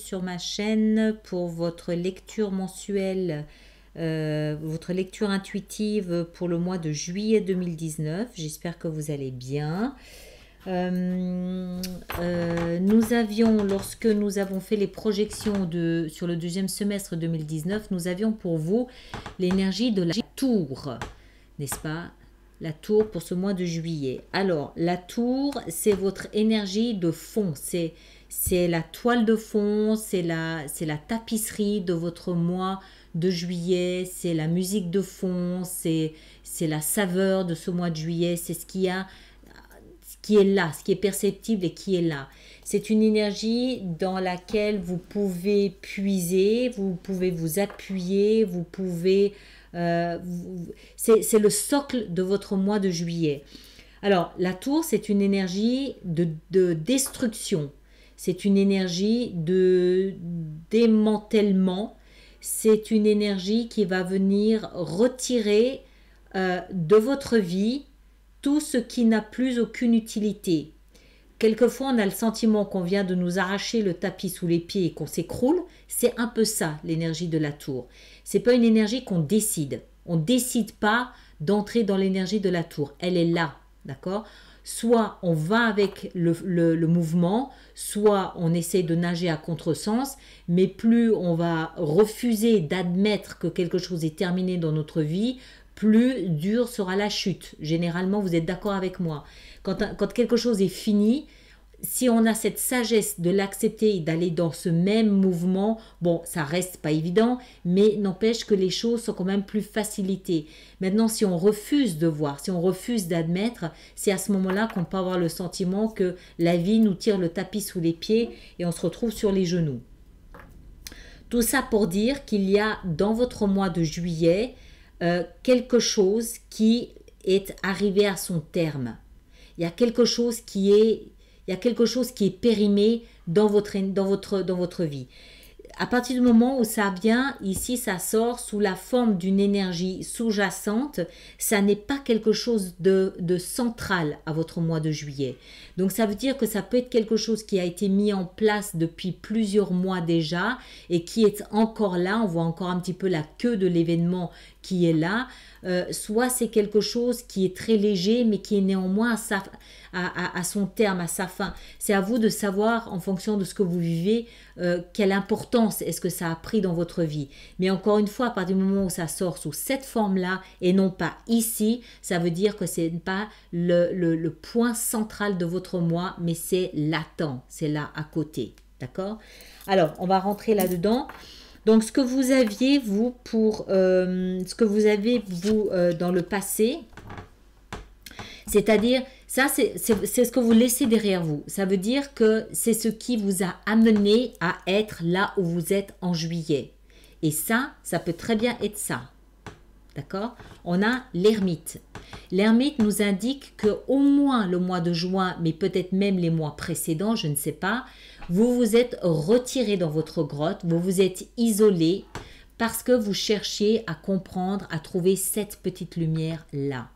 sur ma chaîne pour votre lecture mensuelle, votre lecture intuitive pour le mois de juillet 2019. J'espère que vous allez bien. Nous avions, lorsque nous avons fait les projections sur le deuxième semestre 2019, nous avions pour vous l'énergie de la tour, n'est-ce pas? La tour pour ce mois de juillet. Alors, la tour, c'est votre énergie de fond, c'est la toile de fond, c'est la tapisserie de votre mois de juillet, c'est la musique de fond, c'est la saveur de ce mois de juillet, c'est ce qui est là, ce qui est perceptible et qui est là. C'est une énergie dans laquelle vous pouvez puiser, vous pouvez vous appuyer, vous pouvez... c'est le socle de votre mois de juillet. Alors, la tour, c'est une énergie de destruction. C'est une énergie de démantèlement. C'est une énergie qui va venir retirer de votre vie tout ce qui n'a plus aucune utilité. Quelquefois, on a le sentiment qu'on vient de nous arracher le tapis sous les pieds et qu'on s'écroule. C'est un peu ça, l'énergie de la tour. C'est pas une énergie qu'on décide. On ne décide pas d'entrer dans l'énergie de la tour. Elle est là, d'accord? Soit on va avec le mouvement, soit on essaie de nager à contresens, mais plus on va refuser d'admettre que quelque chose est terminé dans notre vie, plus dure sera la chute. Généralement, vous êtes d'accord avec moi. Quand quelque chose est fini, si on a cette sagesse de l'accepter et d'aller dans ce même mouvement, bon, ça reste pas évident, mais n'empêche que les choses sont quand même plus facilitées. Maintenant, si on refuse de voir, si on refuse d'admettre, c'est à ce moment-là qu'on peut avoir le sentiment que la vie nous tire le tapis sous les pieds et on se retrouve sur les genoux. Tout ça pour dire qu'il y a dans votre mois de juillet quelque chose qui est arrivé à son terme. Il y a quelque chose qui est périmé dans votre vie. À partir du moment où ça vient, ici ça sort sous la forme d'une énergie sous-jacente, ça n'est pas quelque chose de central à votre mois de juillet. Donc ça veut dire que ça peut être quelque chose qui a été mis en place depuis plusieurs mois déjà et qui est encore là, on voit encore un petit peu la queue de l'événement qui est là, soit c'est quelque chose qui est très léger mais qui est néanmoins à son terme, à sa fin. C'est à vous de savoir en fonction de ce que vous vivez, quelle importance est-ce que ça a pris dans votre vie. Mais encore une fois, à partir du moment où ça sort sous cette forme-là et non pas ici, ça veut dire que ce n'est pas le point central de votre mois, mais c'est latent, c'est là à côté. D'accord? Alors, on va rentrer là-dedans. Donc, ce que vous aviez, vous, dans le passé, c'est-à-dire, ça, c'est ce que vous laissez derrière vous. Ça veut dire que c'est ce qui vous a amené à être là où vous êtes en juillet. Et ça peut très bien être ça. D'accord? On a l'ermite. L'ermite nous indique qu'au moins le mois de juin, mais peut-être même les mois précédents, je ne sais pas, vous vous êtes retiré dans votre grotte, vous vous êtes isolé parce que vous cherchiez à comprendre, à trouver cette petite lumière-là.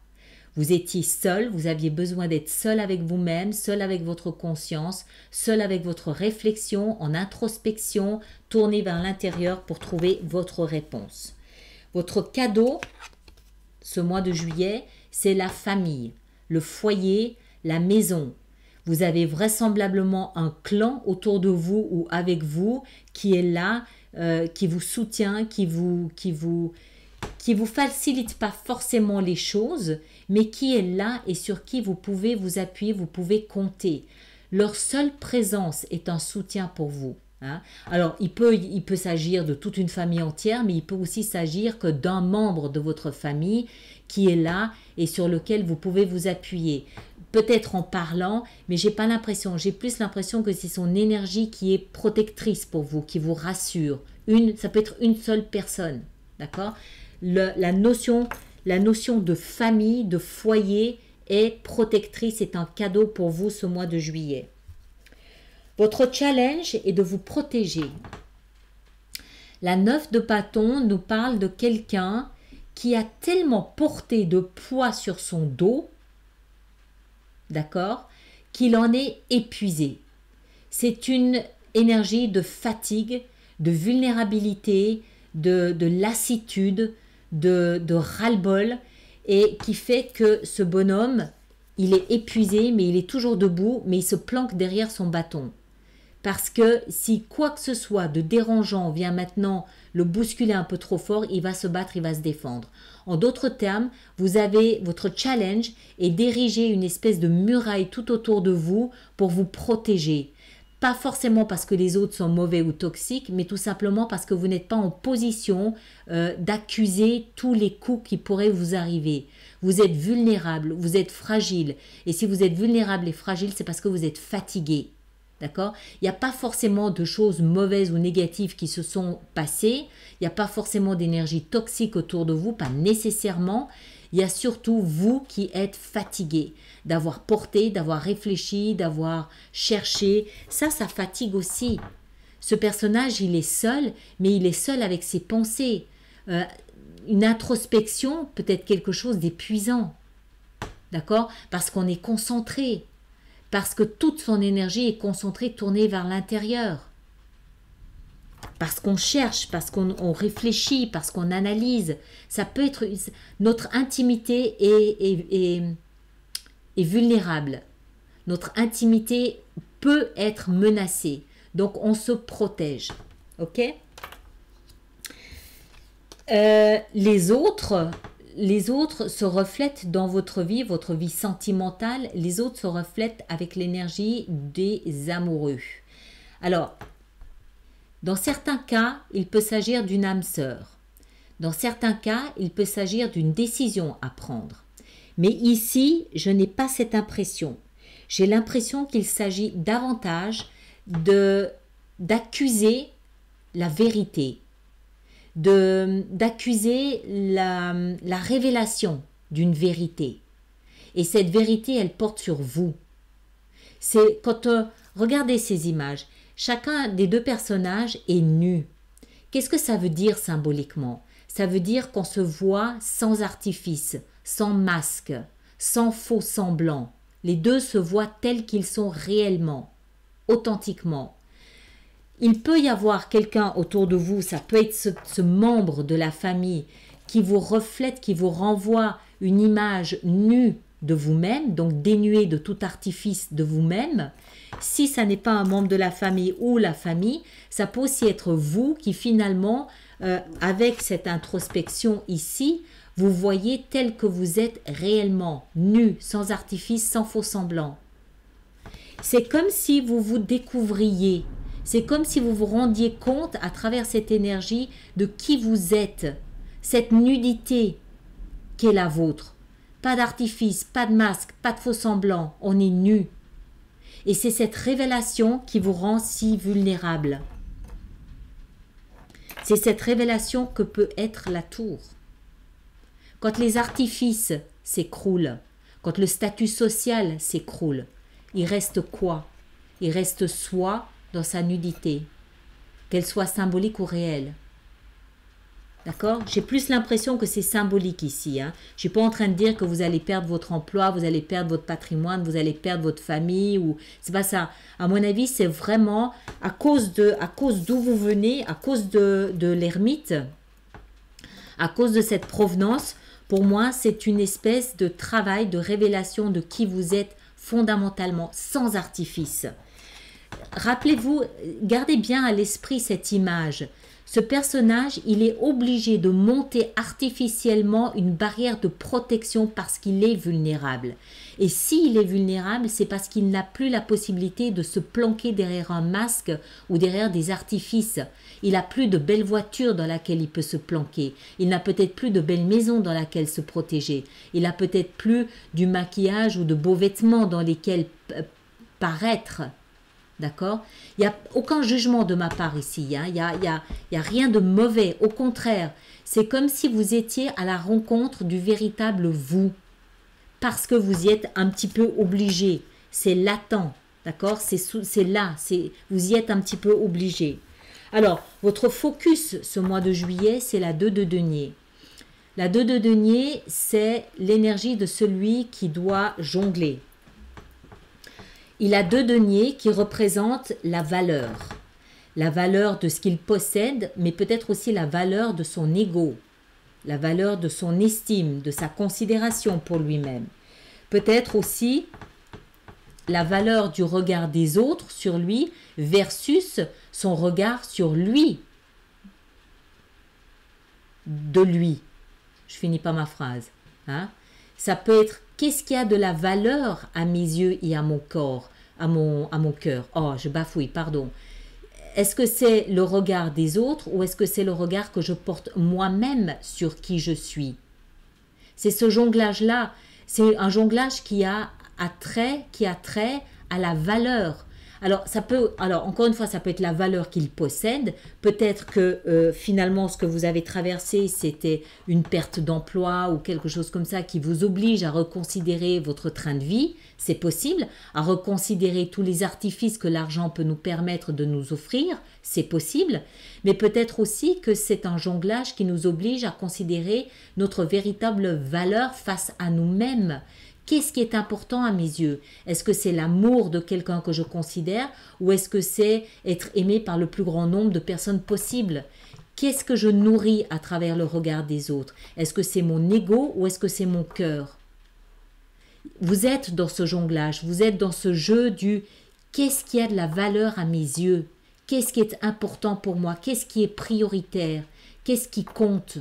Vous étiez seul, vous aviez besoin d'être seul avec vous-même, seul avec votre conscience, seul avec votre réflexion, en introspection, tourné vers l'intérieur pour trouver votre réponse. Votre cadeau, ce mois de juillet, c'est la famille, le foyer, la maison. Vous avez vraisemblablement un clan autour de vous ou avec vous qui est là, qui vous soutient, qui vous facilite pas forcément les choses, mais qui est là et sur qui vous pouvez vous appuyer, vous pouvez compter. Leur seule présence est un soutien pour vous. Hein? Alors, il peut s'agir de toute une famille entière, mais il peut aussi s'agir que d'un membre de votre famille qui est là et sur lequel vous pouvez vous appuyer. Peut-être en parlant, mais j'ai plus l'impression que c'est son énergie qui est protectrice pour vous, qui vous rassure. Ça peut être une seule personne, d'accord? La notion de famille, de foyer est protectrice, c'est un cadeau pour vous ce mois de juillet. Votre challenge est de vous protéger. La 9 de bâton nous parle de quelqu'un qui a tellement porté de poids sur son dos, d'accord, qu'il en est épuisé. C'est une énergie de fatigue, de vulnérabilité, de lassitude, de ras-le-bol, et qui fait que ce bonhomme, il est épuisé, mais il est toujours debout, mais il se planque derrière son bâton. Parce que si quoi que ce soit de dérangeant vient maintenant le bousculer un peu trop fort, il va se battre, il va se défendre. En d'autres termes, vous avez votre challenge est d'ériger une espèce de muraille tout autour de vous pour vous protéger. Pas forcément parce que les autres sont mauvais ou toxiques, mais tout simplement parce que vous n'êtes pas en position d'accuser tous les coups qui pourraient vous arriver. Vous êtes vulnérable, vous êtes fragile. Et si vous êtes vulnérable et fragile, c'est parce que vous êtes fatigué. D'accord? Il n'y a pas forcément de choses mauvaises ou négatives qui se sont passées. Il n'y a pas forcément d'énergie toxique autour de vous, pas nécessairement. Il y a surtout vous qui êtes fatigué d'avoir porté, d'avoir réfléchi, d'avoir cherché. Ça fatigue aussi. Ce personnage, il est seul, mais il est seul avec ses pensées. Une introspection peut être quelque chose d'épuisant. D'accord? Parce qu'on est concentré. Parce que toute son énergie est concentrée, tournée vers l'intérieur. Parce qu'on cherche, parce qu'on réfléchit, parce qu'on analyse. Ça peut être... Notre intimité est vulnérable. Notre intimité peut être menacée. Donc, on se protège. OK? Les autres se reflètent dans votre vie sentimentale. Les autres se reflètent avec l'énergie des amoureux. Alors, dans certains cas, il peut s'agir d'une âme sœur. Dans certains cas, il peut s'agir d'une décision à prendre. Mais ici, je n'ai pas cette impression. J'ai l'impression qu'il s'agit davantage d'accuser la vérité, d'accuser la révélation d'une vérité. Et cette vérité, elle porte sur vous. C'est quand regardez ces images, chacun des deux personnages est nu. Qu'est-ce que ça veut dire symboliquement? Ça veut dire qu'on se voit sans artifice, sans masque, sans faux semblant. Les deux se voient tels qu'ils sont réellement, authentiquement. Il peut y avoir quelqu'un autour de vous, ça peut être ce membre de la famille qui vous reflète, qui vous renvoie une image nue de vous-même, donc dénuée de tout artifice de vous-même. Si ça n'est pas un membre de la famille ou la famille, ça peut aussi être vous qui finalement, avec cette introspection ici, vous voyez tel que vous êtes réellement, nu, sans artifice, sans faux semblant. C'est comme si vous vous découvriez. C'est comme si vous vous rendiez compte à travers cette énergie de qui vous êtes, cette nudité qui est la vôtre. Pas d'artifice, pas de masque, pas de faux semblant, on est nu. Et c'est cette révélation qui vous rend si vulnérable. C'est cette révélation que peut être la tour. Quand les artifices s'écroulent, quand le statut social s'écroule, il reste quoi? Il reste soi dans sa nudité, qu'elle soit symbolique ou réelle. D'accord? J'ai plus l'impression que c'est symbolique ici. Je ne suis pas en train de dire que vous allez perdre votre emploi, vous allez perdre votre patrimoine, vous allez perdre votre famille. C'est pas ça. À mon avis, c'est vraiment à cause d'où vous venez, à cause de l'ermite, à cause de cette provenance. Pour moi, c'est une espèce de travail, de révélation de qui vous êtes fondamentalement, sans artifice. Rappelez-vous, gardez bien à l'esprit cette image. Ce personnage, il est obligé de monter artificiellement une barrière de protection parce qu'il est vulnérable. Et s'il est vulnérable, c'est parce qu'il n'a plus la possibilité de se planquer derrière un masque ou derrière des artifices. Il n'a plus de belle voiture dans laquelle il peut se planquer. Il n'a peut-être plus de belle maison dans laquelle se protéger. Il n'a peut-être plus du maquillage ou de beaux vêtements dans lesquels paraître. D'accord? Il n'y a aucun jugement de ma part ici. Il n'y a rien de mauvais. Au contraire, c'est comme si vous étiez à la rencontre du véritable vous. Parce que vous y êtes un petit peu obligé. C'est latent. D'accord? C'est là. Vous y êtes un petit peu obligé. Alors, votre focus ce mois de juillet, c'est la 2 de denier. La 2 de denier, c'est l'énergie de celui qui doit jongler. Il a 2 deniers qui représentent la valeur. la valeur de ce qu'il possède, mais peut-être aussi la valeur de son ego, la valeur de son estime, de sa considération pour lui-même. Peut-être aussi la valeur du regard des autres sur lui versus son regard sur lui, de lui. Je finis pas ma phrase. Hein? Ça peut être qu'est-ce qui a de la valeur à mes yeux et à mon corps, à mon cœur. Oh, je bafouille, pardon. Est-ce que c'est le regard des autres ou est-ce que c'est le regard que je porte moi-même sur qui je suis? C'est ce jonglage-là. C'est un jonglage qui a trait à la valeur. Alors, encore une fois, ça peut être la valeur qu'il possède. Peut-être que finalement, ce que vous avez traversé, c'était une perte d'emploi ou quelque chose comme ça qui vous oblige à reconsidérer votre train de vie. C'est possible. À reconsidérer tous les artifices que l'argent peut nous permettre de nous offrir. C'est possible. Mais peut-être aussi que c'est un jonglage qui nous oblige à considérer notre véritable valeur face à nous-mêmes. Qu'est-ce qui est important à mes yeux? Est-ce que c'est l'amour de quelqu'un que je considère ou est-ce que c'est être aimé par le plus grand nombre de personnes possible? Qu'est-ce que je nourris à travers le regard des autres? Est-ce que c'est mon ego ou est-ce que c'est mon cœur? Vous êtes dans ce jonglage, vous êtes dans ce jeu du qu'est-ce qui a de la valeur à mes yeux? Qu'est-ce qui est important pour moi? Qu'est-ce qui est prioritaire? Qu'est-ce qui compte?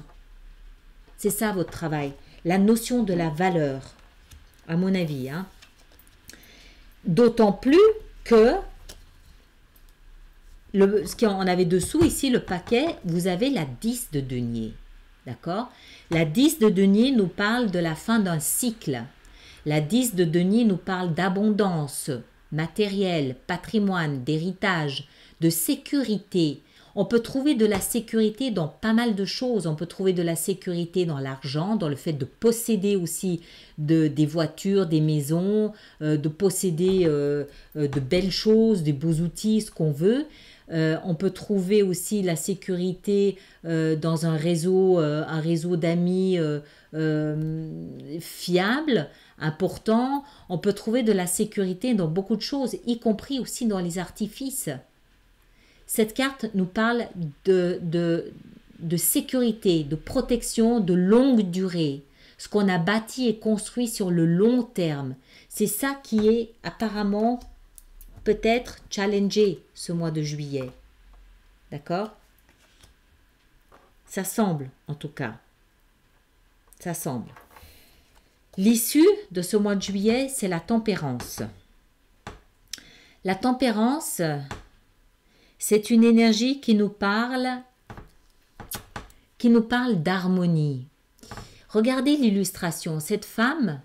C'est ça votre travail, la notion de la valeur. À mon avis. Hein. D'autant plus que, ce qu'on avait dessous ici, le paquet, vous avez la 10 de denier. D'accord? La 10 de denier nous parle de la fin d'un cycle. La 10 de denier nous parle d'abondance, matériel, patrimoine, d'héritage, de sécurité. On peut trouver de la sécurité dans pas mal de choses. On peut trouver de la sécurité dans l'argent, dans le fait de posséder aussi des voitures, des maisons, de posséder de belles choses, des beaux outils, ce qu'on veut. On peut trouver aussi la sécurité dans un réseau d'amis fiable, important. On peut trouver de la sécurité dans beaucoup de choses, y compris aussi dans les artifices. Cette carte nous parle de sécurité, de protection de longue durée. Ce qu'on a bâti et construit sur le long terme. C'est ça qui est apparemment peut-être challengé ce mois de juillet. D'accord? Ça semble en tout cas. Ça semble. L'issue de ce mois de juillet, c'est la tempérance. La tempérance... c'est une énergie qui nous parle d'harmonie. Regardez l'illustration. Cette femme,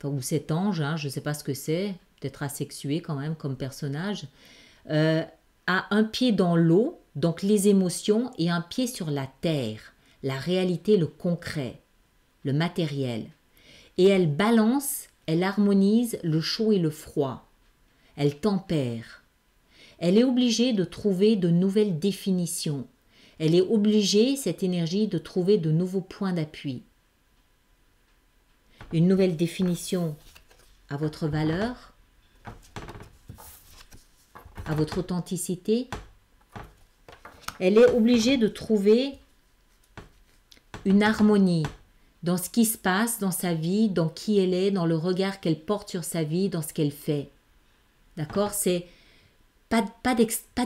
ou cet ange, hein, je ne sais pas ce que c'est, peut-être asexué quand même comme personnage, a un pied dans l'eau, donc les émotions, et un pied sur la terre, la réalité, le concret, le matériel. Et elle balance, elle harmonise le chaud et le froid. Elle tempère. Elle est obligée de trouver de nouvelles définitions. Elle est obligée, cette énergie, de trouver de nouveaux points d'appui. Une nouvelle définition à votre valeur, à votre authenticité. Elle est obligée de trouver une harmonie dans ce qui se passe dans sa vie, dans qui elle est, dans le regard qu'elle porte sur sa vie, dans ce qu'elle fait. D'accord? C'est pas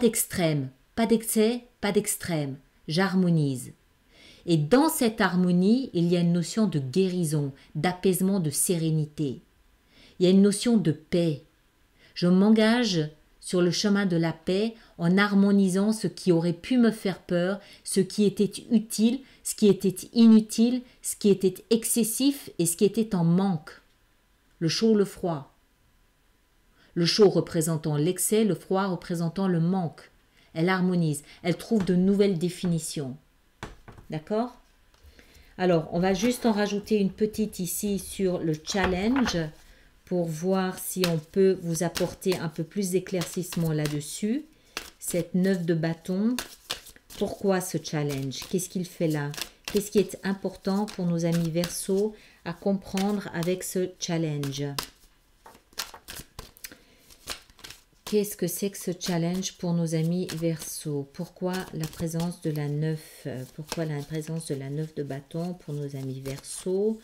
d'extrême, pas d'excès, pas d'extrême. J'harmonise. Et dans cette harmonie, il y a une notion de guérison, d'apaisement, de sérénité. Il y a une notion de paix. Je m'engage sur le chemin de la paix en harmonisant ce qui aurait pu me faire peur, ce qui était utile, ce qui était inutile, ce qui était excessif et ce qui était en manque. Le chaud, le froid. Le chaud représentant l'excès, le froid représentant le manque. Elle harmonise, elle trouve de nouvelles définitions. D'accord? Alors, on va juste en rajouter une petite ici sur le challenge pour voir si on peut vous apporter un peu plus d'éclaircissement là-dessus. Cette 9 de bâton, pourquoi ce challenge? Qu'est-ce qu'il fait là? Qu'est-ce qui est important pour nos amis Verseau à comprendre avec ce challenge? Qu'est-ce que c'est que ce challenge pour nos amis Verseau? Pourquoi la présence de la 9? Pourquoi la présence de la 9 de bâton pour nos amis Verseau?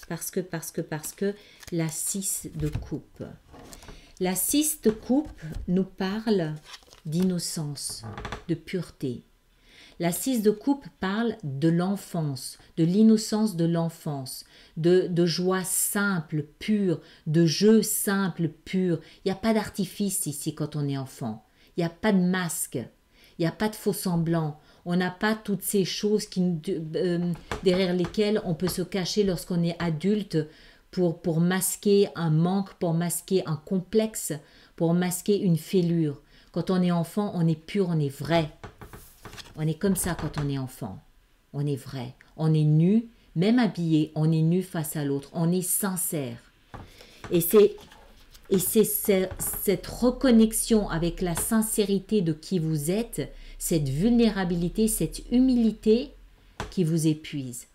Parce que la 6 de coupe. La 6 de coupe nous parle d'innocence, de pureté. La 6 de coupe parle de l'enfance, de l'innocence de l'enfance, de joie simple, pure, de jeu simple, pur. Il n'y a pas d'artifice ici quand on est enfant. Il n'y a pas de masque. Il n'y a pas de faux semblant. On n'a pas toutes ces choses derrière lesquelles on peut se cacher lorsqu'on est adulte pour masquer un manque, pour masquer un complexe, pour masquer une fêlure. Quand on est enfant, on est pur, on est vrai. On est comme ça quand on est enfant. On est vrai. On est nu, même habillé, on est nu face à l'autre. On est sincère. Et c'est cette reconnexion avec la sincérité de qui vous êtes, cette vulnérabilité, cette humilité qui vous épuise.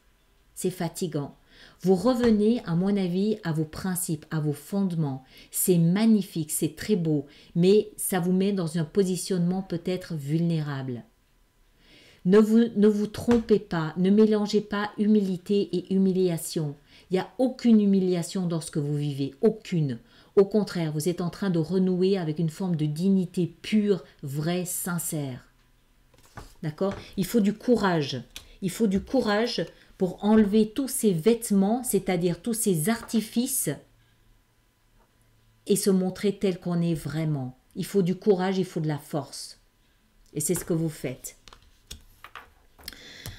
C'est fatigant. Vous revenez, à mon avis, à vos principes, à vos fondements. C'est magnifique, c'est très beau, mais ça vous met dans un positionnement peut-être vulnérable. Ne vous trompez pas, ne mélangez pas humilité et humiliation. Il n'y a aucune humiliation dans ce que vous vivez, aucune. Au contraire, vous êtes en train de renouer avec une forme de dignité pure, vraie, sincère. D'accord? Il faut du courage. Il faut du courage pour enlever tous ces vêtements, c'est-à-dire tous ces artifices, et se montrer tel qu'on est vraiment. Il faut du courage, il faut de la force. Et c'est ce que vous faites.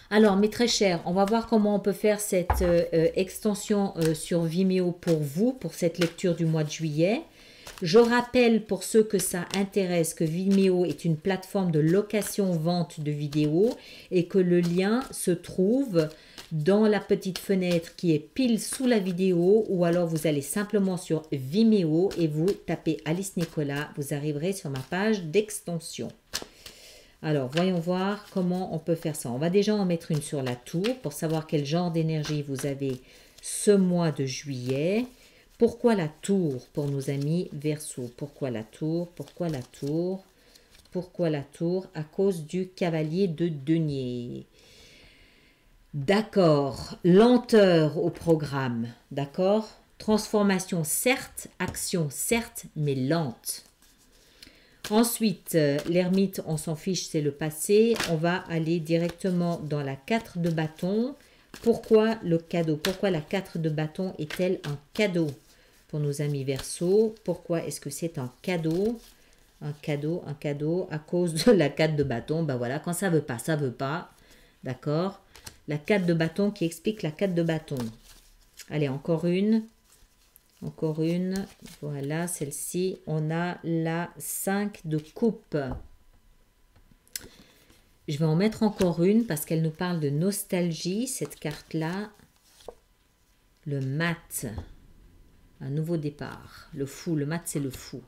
Alors, mes très chers, on va voir comment on peut faire cette extension sur Vimeo pour vous, pour cette lecture du mois de juillet. Je rappelle pour ceux que ça intéresse que Vimeo est une plateforme de location-vente de vidéos et que le lien se trouve dans la petite fenêtre qui est pile sous la vidéo, ou alors vous allez simplement sur Vimeo et vous tapez Alice Nicolas, vous arriverez sur ma page d'extension. Alors, voyons voir comment on peut faire ça. On va déjà en mettre une sur la tour pour savoir quel genre d'énergie vous avez ce mois de juillet. Pourquoi la tour pour nos amis Verseau? Pourquoi la tour? Pourquoi la tour? Pourquoi la tour? À cause du cavalier de denier. D'accord. Lenteur au programme. D'accord? Transformation certes, action certes, mais lente. Ensuite, l'ermite, on s'en fiche, c'est le passé. On va aller directement dans la 4 de bâton. Pourquoi le cadeau? Pourquoi la 4 de bâton est-elle un cadeau pour nos amis Verseau? Pourquoi est-ce que c'est un cadeau? Un cadeau à cause de la 4 de bâton. Ben voilà, quand ça veut pas, ça veut pas. D'accord? La 4 de bâton qui explique la 4 de bâton. Allez, encore une. Encore une, voilà, celle-ci, on a la 5 de coupe. Je vais en mettre encore une parce qu'elle nous parle de nostalgie, cette carte-là. Le mat, un nouveau départ. Le fou, le mat, c'est le fou.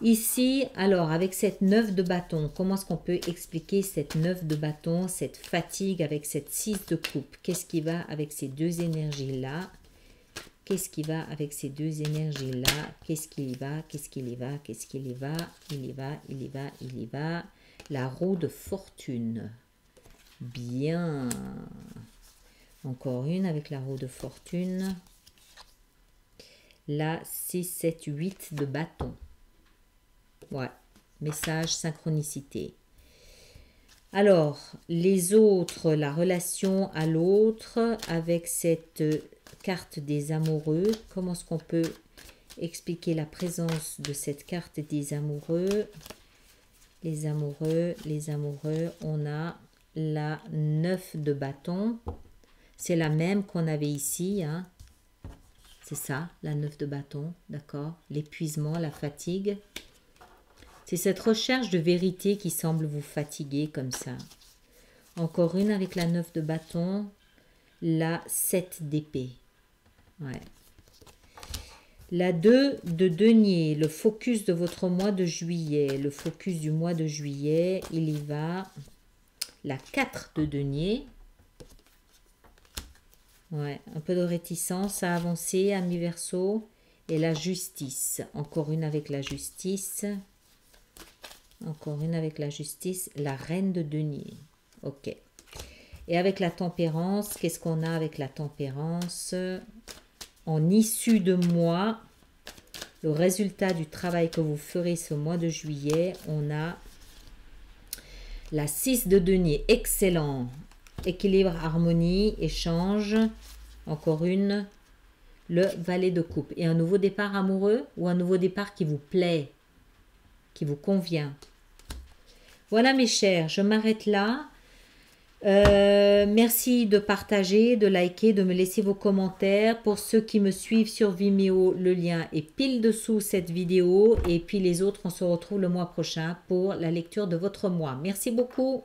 Ici, alors, avec cette 9 de bâton, comment est-ce qu'on peut expliquer cette 9 de bâton, cette fatigue avec cette 6 de coupe? Qu'est-ce qui va avec ces deux énergies-là? Qu'est-ce qui va avec ces deux énergies-là? Qu'est-ce qu'il y va? Qu'est-ce qu'il y va? Qu'est-ce qu'il y va? Il y va, il y va, il y va. La roue de fortune. Bien. Encore une avec la roue de fortune. La 6, 7, 8 de bâton. Ouais. Message, synchronicité. Alors, les autres, la relation à l'autre avec cette carte des amoureux. Comment est-ce qu'on peut expliquer la présence de cette carte des amoureux? Les amoureux, on a la 9 de bâton. C'est la même qu'on avait ici, hein. C'est ça, la 9 de bâton, d'accord? L'épuisement, la fatigue. C'est cette recherche de vérité qui semble vous fatiguer comme ça. Encore une avec la 9 de bâton, la 7 d'épée. Ouais. La 2 de denier, le focus de votre mois de juillet. Le focus du mois de juillet, il y va. La 4 de denier. Ouais, un peu de réticence à avancer, amis Verseau. et la justice. Encore une avec la justice. Encore une avec la justice. La reine de denier. Ok. Et avec la tempérance, qu'est-ce qu'on a avec la tempérance? En issue de mois, le résultat du travail que vous ferez ce mois de juillet, on a la 6 de denier. Excellent. Équilibre, harmonie, échange. Encore une. Le valet de coupe. Et un nouveau départ amoureux ou un nouveau départ qui vous plaît, qui vous convient. Voilà mes chers, je m'arrête là. Merci de partager, de liker, de me laisser vos commentaires. Pour ceux qui me suivent sur Vimeo, le lien est pile dessous cette vidéo. Et puis les autres, on se retrouve le mois prochain pour la lecture de votre mois. Merci beaucoup.